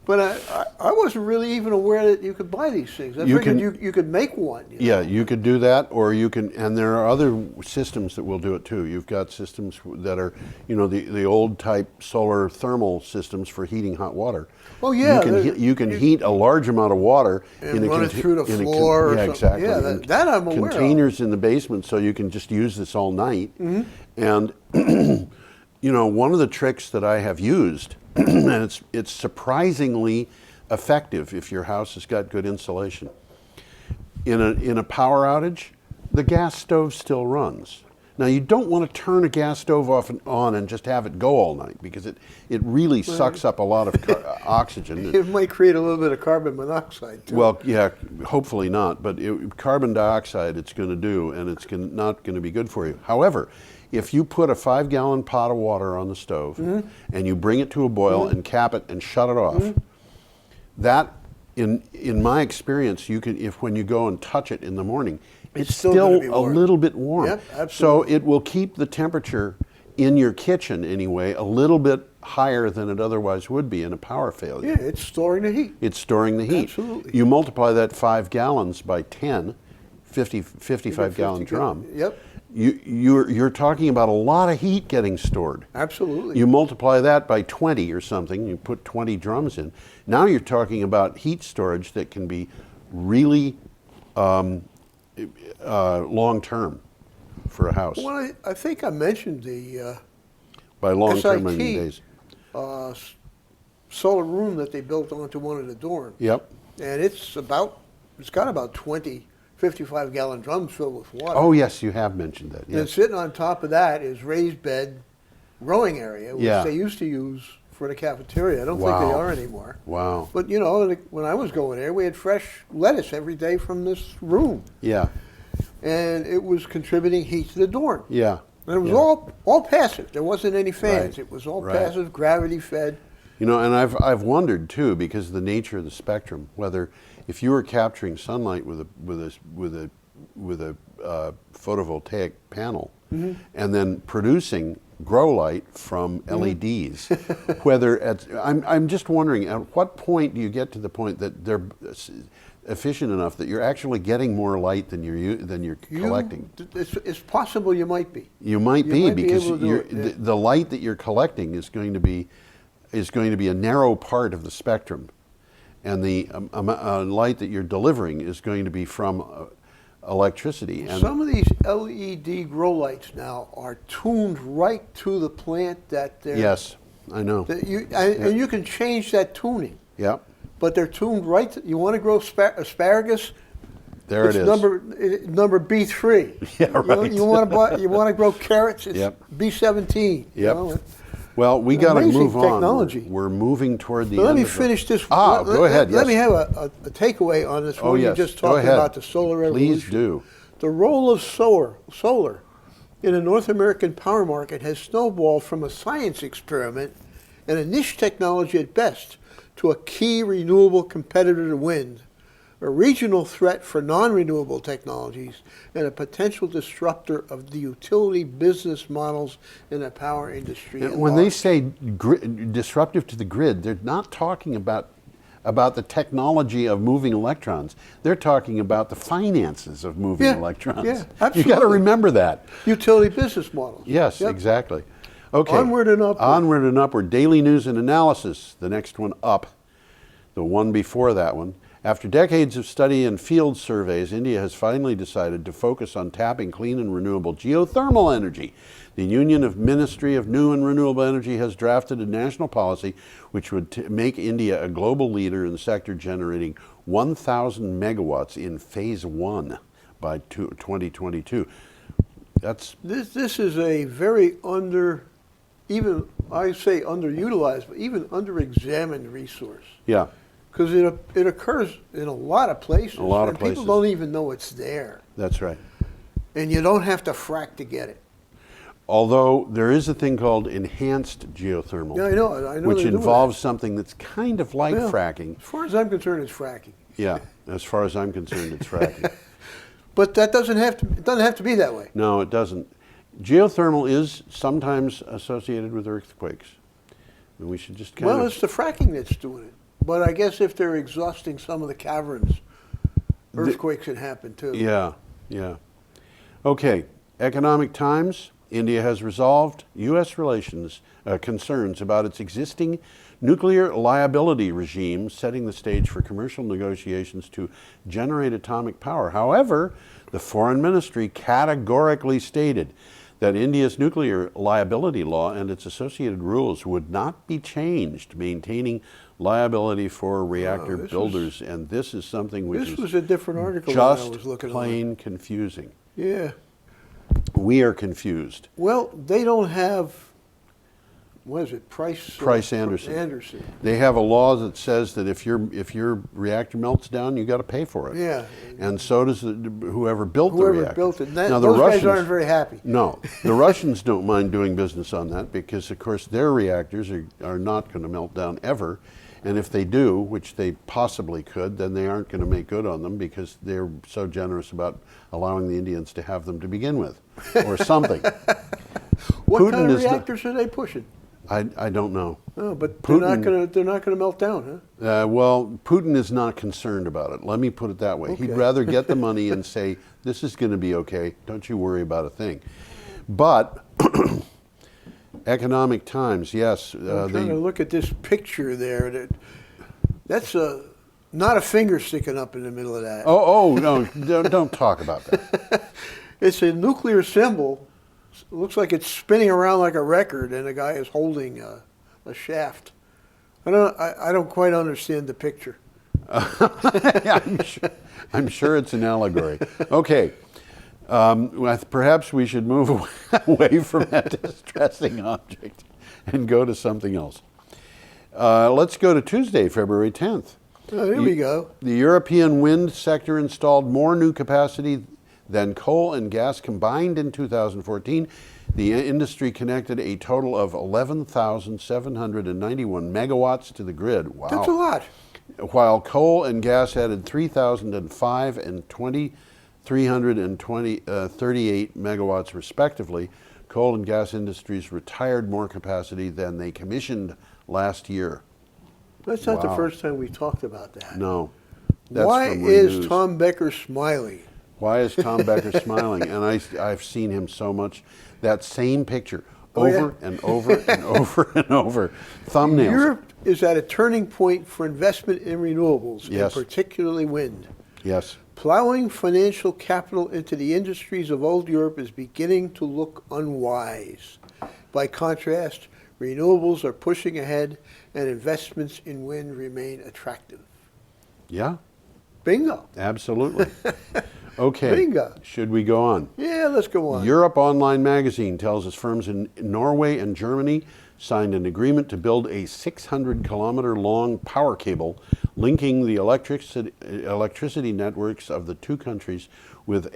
But I wasn't really even aware that you could buy these things. I figured you could make one. Yeah, you could do that, or you can, and there are other systems that will do it too. You've got systems that are, the old type solar thermal systems for heating hot water. Oh yeah, you can heat a large amount of water and run it through the floor. Yeah, exactly. Yeah, that I'm aware of. Containers in the basement, so you can just use this all night. And one of the tricks that I have used, and it's surprisingly effective if your house has got good insulation. In a power outage, the gas stove still runs. Now, you don't want to turn a gas stove off and on and just have it go all night, because it really sucks up a lot of oxygen. It might create a little bit of carbon monoxide, too. Well, yeah, hopefully not, but carbon dioxide it's going to do, and it's not going to be good for you. However, if you put a 5-gallon pot of water on the stove and you bring it to a boil and cap it and shut it off, that, in my experience, when you go and touch it in the morning, it's still a little bit warm. Yep, absolutely. So it will keep the temperature in your kitchen anyway a little bit higher than it otherwise would be in a power failure. Yeah, it's storing the heat. It's storing the heat. Absolutely. You multiply that 5 gallons by 10, 55-gallon drum. Yep. You're talking about a lot of heat getting stored. Absolutely. You multiply that by 20 or something, you put 20 drums in. Now you're talking about heat storage that can be really long-term for a house. Well, I think I mentioned the By long-term, I SIT, mean days. Solar room that they built onto one of the dorms. Yep. And it's got about 20 55-gallon drums filled with water. Oh, yes, you have mentioned that. And Yes. sitting on top of that is raised bed growing area, which they used to use for the cafeteria. I don't think they are anymore. Wow. But, when I was going there, we had fresh lettuce every day from this room. Yeah. And it was contributing heat to the dorm. Yeah. And it was all passive. There wasn't any fans. Right. It was all Right. passive, gravity fed. And I've wondered too, because of the nature of the spectrum, whether if you were capturing sunlight with a photovoltaic panel and then producing grow light from LEDs, I'm just wondering, at what point do you get to the point that they're efficient enough that you're actually getting more light than you're collecting? It's possible you might be. You might be, because able to do it, the light that you're collecting is going to be a narrow part of the spectrum, and the light that you're delivering is going to be from electricity. And some of these LED grow lights now are tuned right to the plant that they're. Yes, I know. And you can change that tuning. Yeah. But they're tuned right. You want to grow asparagus? There it is. Number B3. Yeah, right. You want to grow carrots? It's B17. Yep. Well, we got to move on. Technology. We're moving toward the But end. let me finish this. Go ahead. Let me have a takeaway on this. Oh, when yes. You just Go talking ahead. about the solar revolution. Please do. The role of solar in the North American power market has snowballed from a science experiment and a niche technology at best to a key renewable competitor to wind, a regional threat for non-renewable technologies, and a potential disruptor of the utility business models in the power industry. And when they say disruptive to the grid, they're not talking about the technology of moving electrons. They're talking about the finances of moving electrons. Yeah, absolutely. You got to remember that. Utility business models. Yes, exactly. Okay. Onward and upward. Onward and upward. Daily news and analysis. The next one up. The one before that one. After decades of study and field surveys, India has finally decided to focus on tapping clean and renewable geothermal energy. The Union of Ministry of New and Renewable Energy has drafted a national policy which would make India a global leader in the sector, generating 1,000 megawatts in phase 1 by 2022. This is a very underutilized, but even under-examined resource. Yeah. Because it occurs in a lot of places. A lot of places. People don't even know it's there. That's right. And you don't have to frack to get it. Although there is a thing called enhanced geothermal. Yeah, I know. Which they're doing involves something that's kind of like fracking. As far as I'm concerned, it's fracking. Yeah, as far as I'm concerned, it's fracking. But that doesn't have to be that way. No, it doesn't. Geothermal is sometimes associated with earthquakes. And we should just kind of... Well, it's the fracking that's doing it. But I guess if they're exhausting some of the caverns, earthquakes can happen too. Yeah, yeah. Okay, Economic Times. India has resolved U.S. concerns about its existing nuclear liability regime, setting the stage for commercial negotiations to generate atomic power. However, the Foreign Ministry categorically stated that India's nuclear liability law and its associated rules would not be changed, maintaining liability for reactor builders. And this is something which was a different article just than I was looking at. plain confusing. Yeah. We are confused. Well, they don't have, what is it, Price Anderson. Anderson. They have a law that says that if your reactor melts down, you got to pay for it. Yeah. And so does whoever built the Whoever reactor. built it. Now, Those guys aren't very happy. No, the Russians don't mind doing business on that because, of course, their reactors are not going to melt down ever. And if they do, which they possibly could, then they aren't going to make good on them because they're so generous about allowing the Indians to have them to begin with, or something. What Putin kind of is not- reactors are they pushing? I don't know. Oh, but Putin- they're not gonna melt down, huh? Well, Putin is not concerned about it. Let me put it that way. Okay. He'd rather get the money and say, this is going to be okay. Don't you worry about a thing. But economic times, yes. I'm trying to look at this picture there. That's not a finger sticking up in the middle of that. Oh, no, don't talk about that. It's a nuclear symbol. It looks like it's spinning around like a record, and a guy is holding a shaft. I don't quite understand the picture. Yeah, I'm sure it's an allegory. Okay. Perhaps we should move away from that distressing object and go to something else. Let's go to Tuesday, February 10th. Oh, here we go. The European wind sector installed more new capacity than coal and gas combined in 2014. The industry connected a total of 11,791 megawatts to the grid. Wow. That's a lot. While coal and gas added 3,005 and 2,338 megawatts respectively, coal and gas industries retired more capacity than they commissioned last year. That's not the Wow. first time we've talked about that. No. That's Why from is Renews. Tom Becker smiling? Why is Tom Becker smiling? And I've seen him so much. That same picture Oh, yeah. over and over and over and over. Thumbnails. Europe is at a turning point for investment in renewables, Yes. and particularly wind. Yes. Plowing financial capital into the industries of old Europe is beginning to look unwise. By contrast, renewables are pushing ahead and investments in wind remain attractive. Yeah, Bingo. absolutely. Okay. Bingo. Should we go on? Yeah, let's go on. Europe Online magazine tells us firms in Norway and Germany signed an agreement to build a 600-kilometer long power cable linking the electricity networks of the two countries with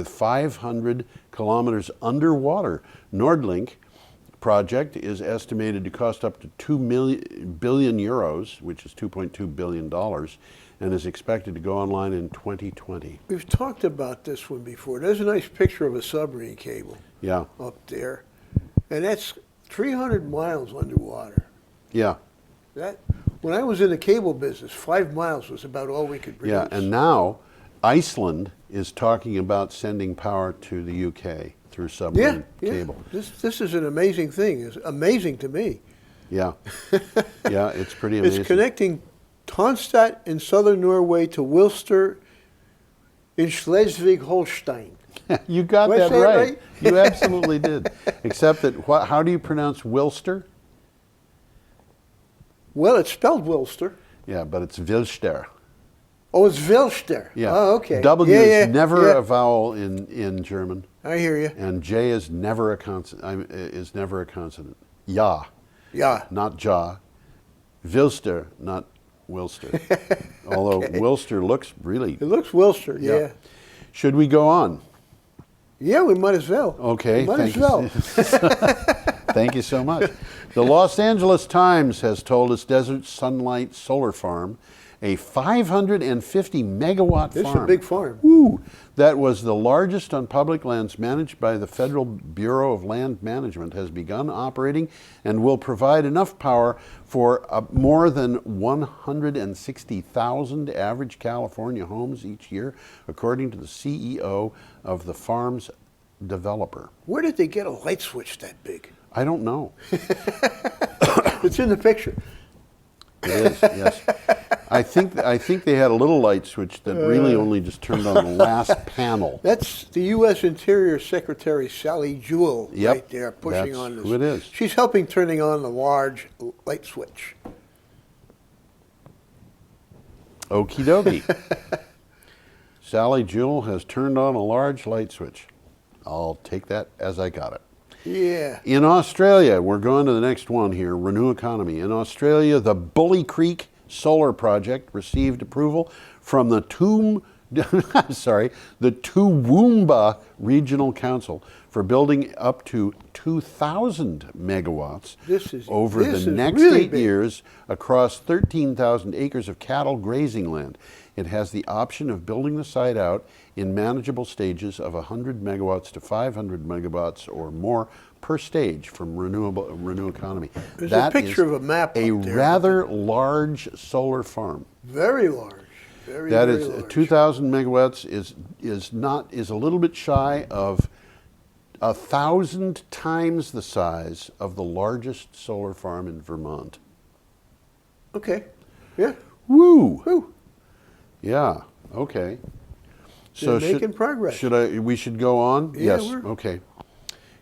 500 kilometers underwater. Nordlink project is estimated to cost up to 2 billion euros, which is $2.2 billion, and is expected to go online in 2020. We've talked about this one before. There's a nice picture of a submarine cable Yeah, up there, and that's 300 miles underwater. yeah, That, when I was in the cable business, 5 miles was about all we could produce. yeah. And now Iceland is talking about sending power to the UK through submarine cable. This is an amazing thing. It's amazing to me. Yeah, yeah, it's pretty amazing. It's connecting Tonstad in southern Norway to Wilster in Schleswig-Holstein. You got Did I that say it right. right? You absolutely did. Except that, how do you pronounce Wilster? Well, it's spelled Wilster. Yeah, but it's Wilster. Oh, it's Wilster. Yeah. Oh, okay. W Yeah, is never yeah. a vowel in German, I hear you. and J is never a consonant. Is never a consonant. Ja, Yeah. not ja. Wilster, not Wilster. Although Okay. Wilster looks really. It looks Wilster, yeah. Should we go on? Yeah, we might as well. Okay. We might thank as well. you. Thank you so much. The Los Angeles Times has told us Desert Sunlight Solar Farm, a 550 megawatt This is farm. a big farm. Woo! That was the largest on public lands managed by the Federal Bureau of Land Management, has begun operating and will provide enough power for more than 160,000 average California homes each year, according to the CEO of the farm's developer. Where did they get a light switch that big? I don't know. It's in the picture. It is, yes. I think they had a little light switch that really only just turned on the last panel. That's the U.S. Interior Secretary Sally Jewell Yep, right there pushing that's on this. who it is. She's helping turning on the large light switch. Okie dokie. Sally Jewell has turned on a large light switch. I'll take that as I got it. Yeah. In Australia, we're going to the next one here, Renew Economy. In Australia, the Bully Creek Solar Project received approval from the Toowoomba Regional Council for building up to 2,000 megawatts over the next really 8 big. years across 13,000 acres of cattle grazing land. It has the option of building the site out in manageable stages of 100 megawatts to 500 megawatts or more per stage from Renew Economy. There's That a picture is of a map a up there. rather large solar farm. Very large. Very, That very is large. 2,000 megawatts is a little bit shy of 1,000 times the size of the largest solar farm in Vermont. Okay. Yeah. Woo! Whew. Yeah. Okay. They're making progress. We should go on? Yeah, Yes. Okay.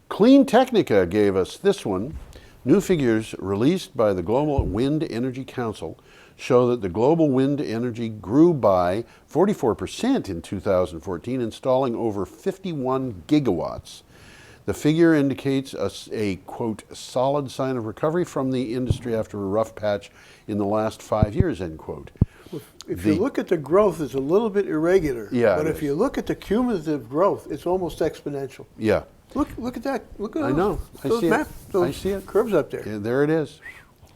Clean Technica gave us this one. New figures released by the Global Wind Energy Council show that the global wind energy grew by 44% in 2014, installing over 51 gigawatts. The figure indicates a quote, solid sign of recovery from the industry after a rough patch in the last 5 years, end quote. If you look at the growth, it's a little bit irregular. Yeah, But it if is. you look at the cumulative growth, it's almost exponential. Yeah. Look at that. Look at I know. I those see it. map, those I see it. curves up there. Yeah, there it is.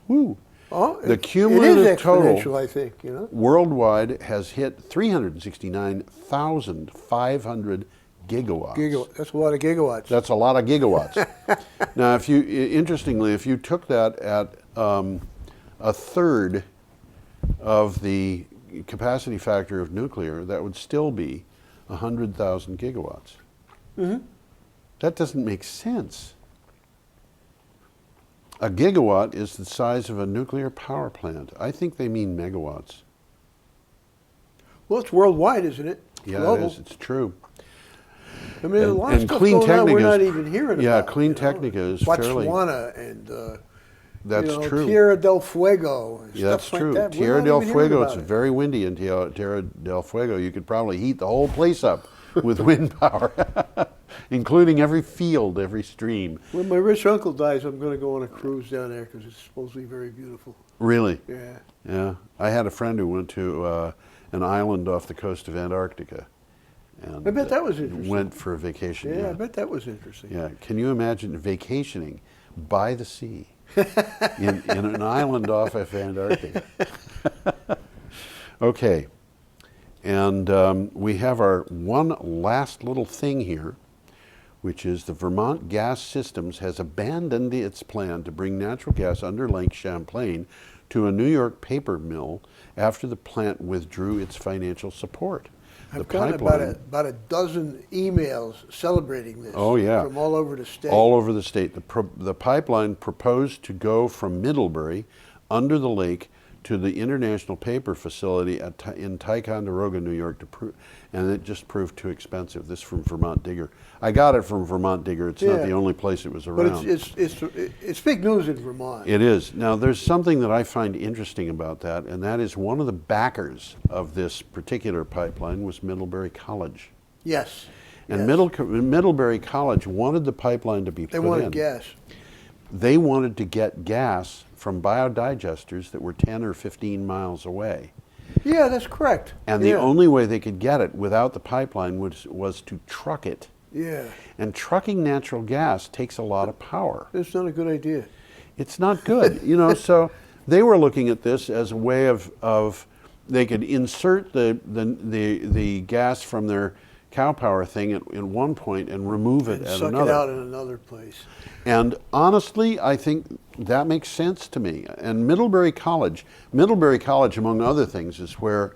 Woo. Oh, The it cumulative is exponential, total I think. You know. worldwide has hit 369,500 gigawatts. That's a lot of gigawatts. That's a lot of gigawatts. Now, interestingly, if you took that at a third of the capacity factor of nuclear, that would still be 100,000 gigawatts. Mm-hmm. That doesn't make sense. A gigawatt is the size of a nuclear power plant. I think they mean megawatts. Well, it's worldwide, isn't it? Yeah, Global. it is. It's true. I mean, a lot of and stuff Clean going on we're Technica not is- even hearing yeah, about. Clean you know. Technica is fairly- Botswana and That's true. Tierra del Fuego. And Yeah, that's stuff true. Like that. We're Tierra not del even hearing Fuego, about it's it. very windy in Tierra del Fuego. You could probably heat the whole place up with wind power, including every field, every stream. When my rich uncle dies, I'm going to go on a cruise down there because it's supposedly very beautiful. Really? Yeah. Yeah. I had a friend who went to an island off the coast of Antarctica. And I bet that was interesting. Went for a vacation. Yeah, Yeah. I bet that was interesting. Yeah. Can you imagine vacationing by the sea in an island off of Antarctica? Okay. And we have our one last little thing here, which is the Vermont Gas Systems has abandoned its plan to bring natural gas under Lake Champlain to a New York paper mill after the plant withdrew its financial support. I've gotten about a dozen emails celebrating this. Oh, yeah. From all over the state. All over the state. The pipeline proposed to go from Middlebury under the lake to the International Paper Facility in Ticonderoga, New York, and it just proved too expensive. This from Vermont Digger. I got it from Vermont Digger. It's not the only place it was around. But it's big news in Vermont. It is. Now, there's something that I find interesting about that, and that is one of the backers of this particular pipeline was Middlebury College. Yes. And yes. Middlebury College wanted the pipeline to be put in. They wanted gas. They wanted to get gas from biodigesters that were 10 or 15 miles away. Yeah, that's correct. And the only way they could get it without the pipeline was to truck it. Yeah. And trucking natural gas takes a lot of power. It's not a good idea. It's not good, so they were looking at this as a way of they could insert the gas from their cow power thing at one point and remove it And at suck another. it out in another place. And honestly, I think that makes sense to me. And Middlebury College, among other things, is where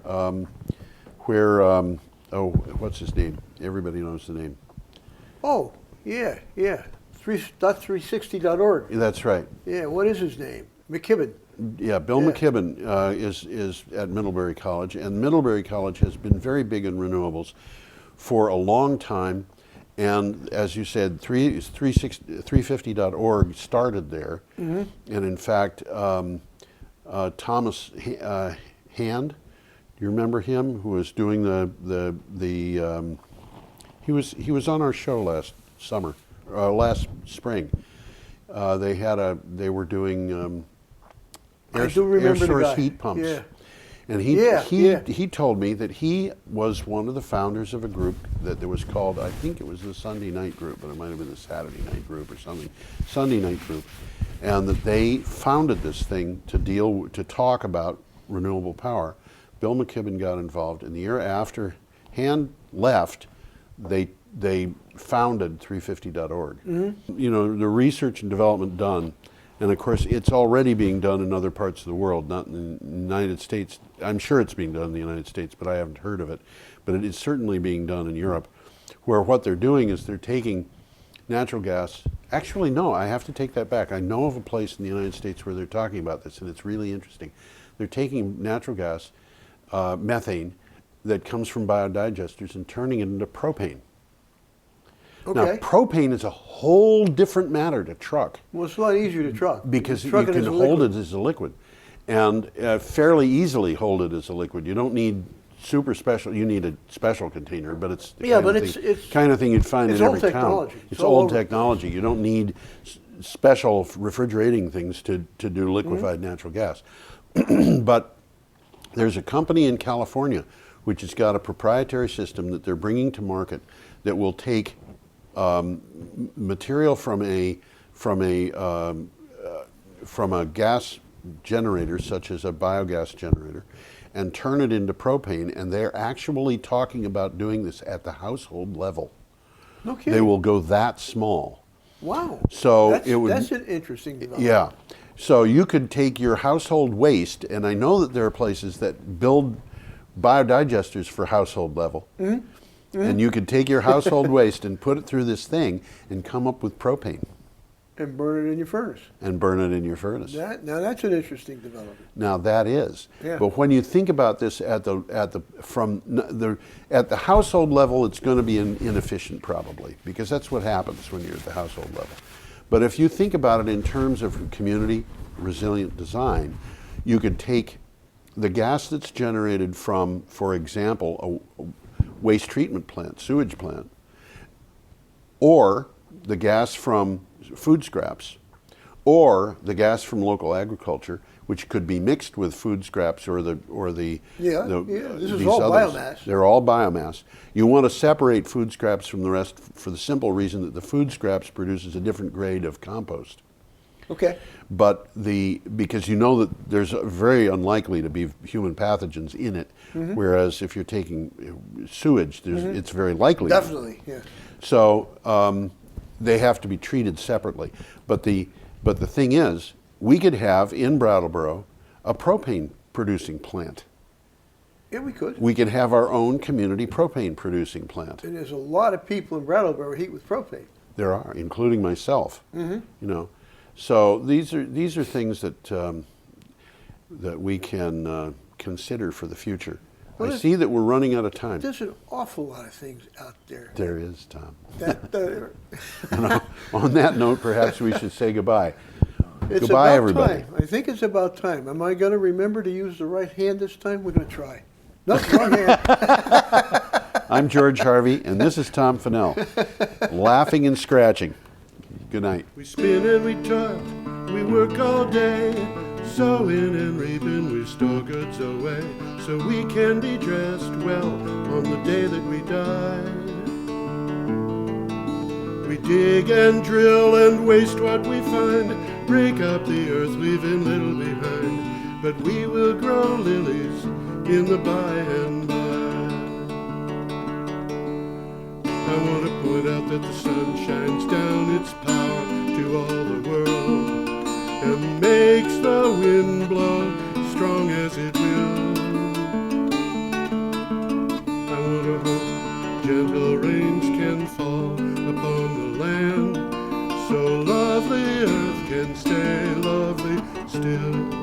what's his name? Everybody knows the name. Oh, yeah. 360.org. That's right. Yeah, what is his name? McKibben. Yeah, Bill McKibben is at Middlebury College, and Middlebury College has been very big in renewables for a long time. And as you said, 350.org started there. Mm-hmm. And in fact, Thomas Hand, You remember him, who was doing he was on our show last spring. They were doing I do remember air the source guy. heat pumps. Yeah. And Yeah. he told me that he was one of the founders of a group that was called, I think it was the Sunday Night Group, but it might have been the Saturday Night Group or something, Sunday Night Group, and that they founded this thing to talk about renewable power. Bill McKibben got involved, and the year after Hand left, they founded 350.org. You know, the research and development done, and of course it's already being done in other parts of the world, not in the United States. I'm sure it's being done in the United States, but I haven't heard of it. But it is certainly being done in Europe, where what they're doing is they're taking natural gas. Actually, no, I have to take that back. I know of a place in the United States where they're talking about this, and it's really interesting. They're taking natural gas, methane, that comes from biodigesters and turning it into propane. Okay. Now, propane is a whole different matter to truck. Well, it's a lot easier to truck. Because you Truck it can as a hold liquid. it as a liquid, and fairly easily hold it as a liquid. You don't need super special. You need a special container, but it's the Yeah, kind but of it's kind of thing you'd find it's in old every technology. town. It's It's all old over. technology. You don't need special refrigerating things to do liquefied natural gas. But there's a company in California which has got a proprietary system that they're bringing to market that will take material from a gas generator, such as a biogas generator, and turn it into propane. And they're actually talking about doing this at the household level. No kidding. They will go that small. Wow. So that's, it would. that's an interesting development. Yeah. So you could take your household waste, and I know that there are places that build biodigesters for household level. And you could take your household waste and put it through this thing and come up with propane And burn it in your furnace. and burn it in your furnace. Now that's an interesting development. Now that is. Yeah. But when you think about this at the household level, it's going to be inefficient probably, because that's what happens when you're at the household level. But if you think about it in terms of community resilient design, you could take the gas that's generated from, for example, a waste treatment plant, sewage plant, or the gas from food scraps, or the gas from local agriculture, which could be mixed with food scraps or the This is these all others. biomass. They're all biomass. You want to separate food scraps from the rest for the simple reason that the food scraps produces a different grade of compost. Okay. But because you know that there's very unlikely to be human pathogens in it, whereas if you're taking sewage, it's very likely. Definitely. Yeah. So they have to be treated separately. But the thing is, we could have in Brattleboro a propane producing plant. Yeah, we could. We could have our own community propane producing plant. And there's a lot of people in Brattleboro heat with propane. There are, including myself. You know, so these are things that we can consider for the future. Well, I see that we're running out of time. There's an awful lot of things out there. There is, Tom. That, On that note, perhaps we should say goodbye. it's Goodbye, about everybody. time. I think it's about time. Am I going to remember to use the right hand this time? We're going to try. No, wrong hand. I'm George Harvey, and this is Tom Fennell, laughing and scratching. Good night. We spin and we toil, we work all day, sowing and reaping, we store goods away, so we can be dressed well on the day that we die. We dig and drill and waste what we find, break up the earth, leaving little behind, but we will grow lilies in the by and by. I want to point out that the sun shines down its power to all the world and makes the wind blow strong as it will. I want to hope gentle rains can fall upon the land, so lovely earth can stay lovely still.